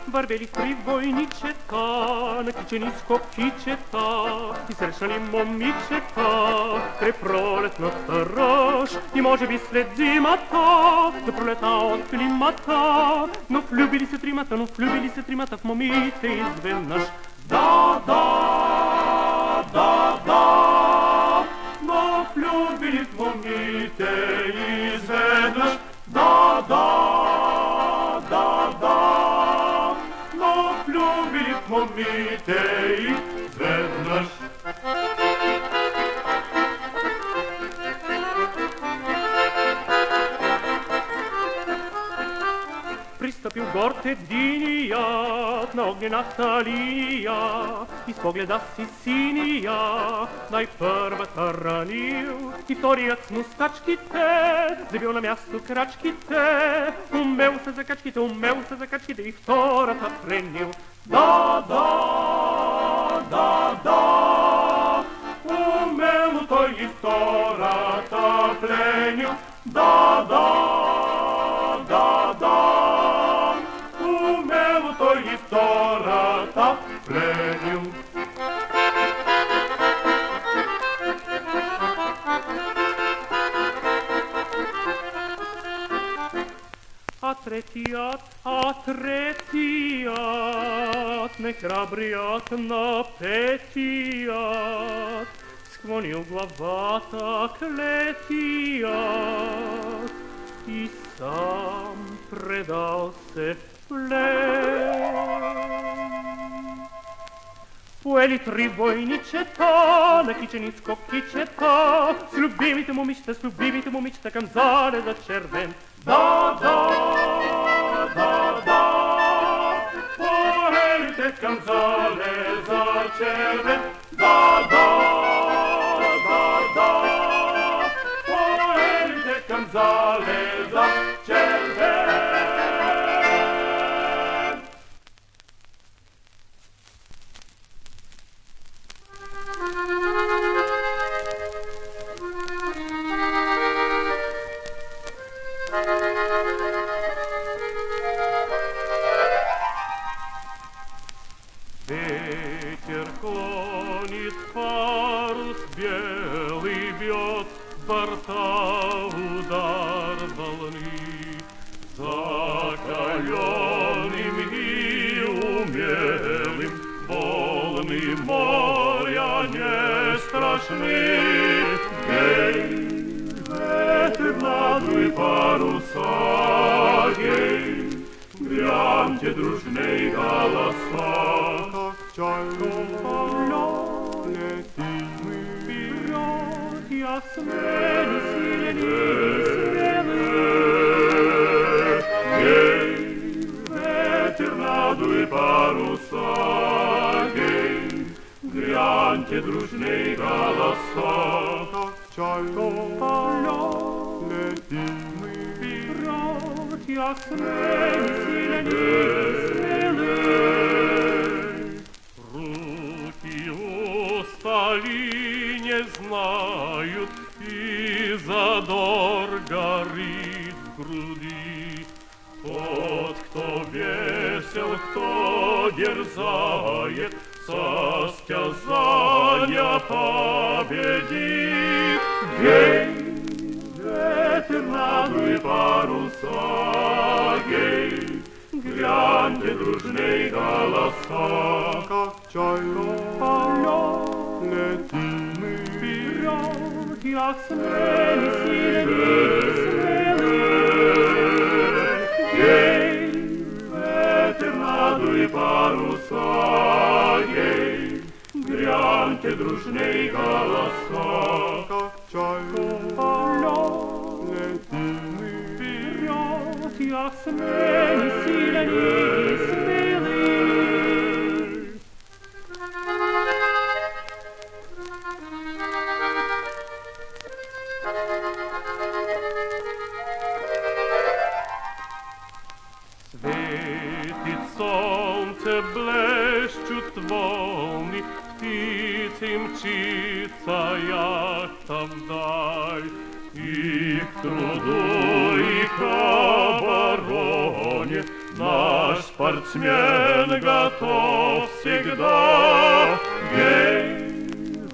вървели три войничета, на кичениско кичета, и срещнали момичета, край пролетната ръж, и може би след зимата, да пролета от климата, но влюбили се тримата в момите изведнъж. Да, но влюбили в момите изведнъж. Да, но влюбили в момите изведнъж. Пристъпил горд единият на огнената линия и с погледа си синия най-първата ранил, и вторият с мустачките забил на място крачките, умел се за качките и втората пленил. Да, умело той и втората пленил. Да, умело той и втората пленил. А третият, нехрабрият на петият, склонил главата клетият и сам предал се в плен. Поели три войничета на кичениско кичета, с любимите момичета към залеза червен. Да, поелите към залеза червен. Да, поелите към залеза червен. Ветер клонит парус белый, бьет с борта удар волны. Закаленным и умелым волны моря не страшны. Ей, ветер, надуй паруса, ей, гряньте дружные голоса. Летим мы вперед, я смелый. Ей, ветер, надуй паруса, ей, гряньте дружные голоса. Летим мы вперед, я смелый. Устали не знают, и задор горит в груди. Тот, кто весел, кто дерзает, состязания победит. Ей, ветер, надуй паруса, ей, гряньте дружные голоса. Как чайно летим мы вперед, я смелый. Ей, ветер, надуй паруса, ей, гряньте дружные голоса. Как чайно летим мы вперед, я смелый. Светит солнце, блещут волны, птицы мчится яхта вдаль, и И к труду, и к обороне наш спортсмен готов всегда. Гей,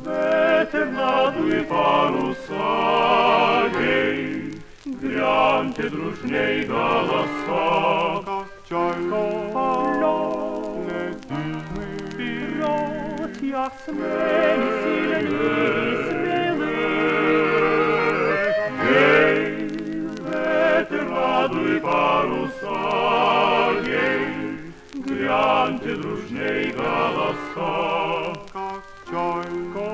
ветер надуй паруса, гей, гряньте дружней голоса. Как чайка летим мы вперед, ясными сильными смелых. Гей, ветер надуй паруса, гей, гряньте дружней голоса. как чайка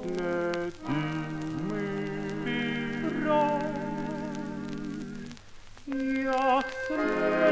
летим мы Ясными